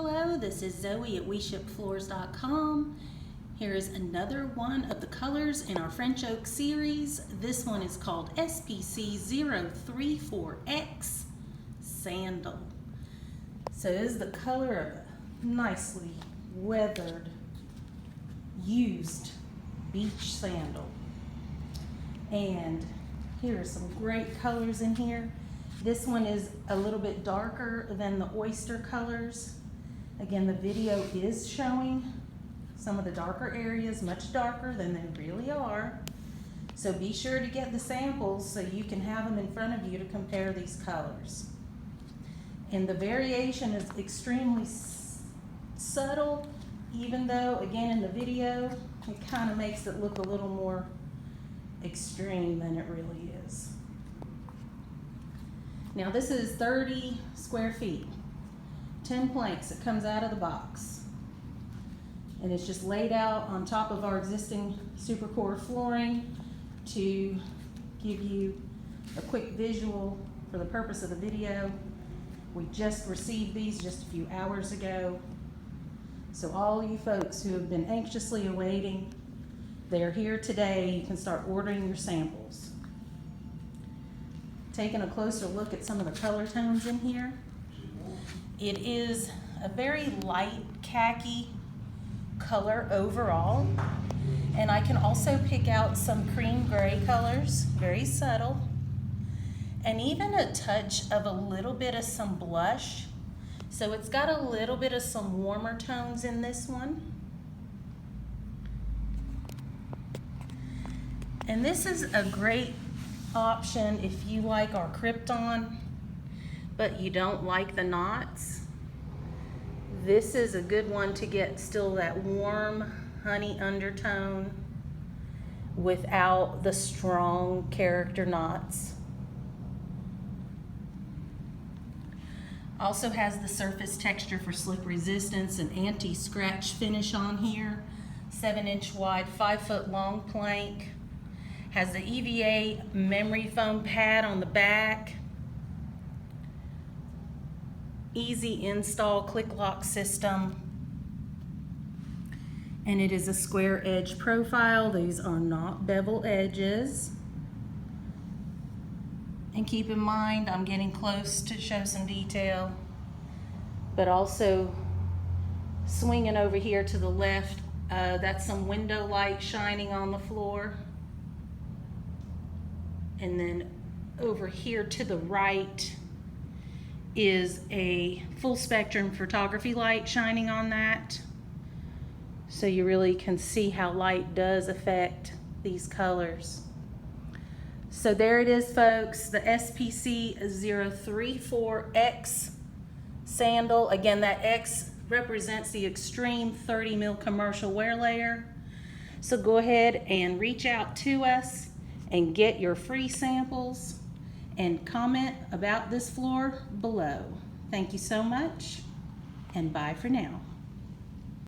Hello, this is Zoe at WeShipFloors.com. Here is another one of the colors in our French Oak series. This one is called SPC034X Sandal. So it is the color of a nicely weathered, used beach sandal. And here are some great colors in here. This one is a little bit darker than the oyster colors. Again, the video is showing some of the darker areas, much darker than they really are. So be sure to get the samples so you can have them in front of you to compare these colors. And the variation is extremely subtle, even though, again, in the video, it kind of makes it look a little more extreme than it really is. Now this is 30 square feet, 10 planks. It comes out of the box. And it's just laid out on top of our existing SuperCore flooring to give you a quick visual for the purpose of the video. We just received these just a few hours ago. So all you folks who have been anxiously awaiting, they're here today. You can start ordering your samples. Taking a closer look at some of the color tones in here. It is a very light khaki color overall, and I can also pick out some cream gray colors, very subtle, and even a touch of a little bit of some blush. So it's got a little bit of some warmer tones in this one. And this is a great option if you like our Krypton, but you don't like the knots. This is a good one to get still that warm honey undertone without the strong character knots. Also has the surface texture for slip resistance and anti-scratch finish on here. 7-inch wide, 5-foot long plank. Has the EVA memory foam pad on the back. Easy install click lock system. And it is a square edge profile. These are not bevel edges. And keep in mind, I'm getting close to show some detail, but also swinging over here to the left, that's some window light shining on the floor. And then over here to the right is a full spectrum photography light shining on that. So you really can see how light does affect these colors. So there it is, folks, the SPC034X sandal. Again, that X represents the Xtreme 30 mil commercial wear layer. So go ahead and reach out to us and get your free samples and comment about this floor below. Thank you so much, and bye for now.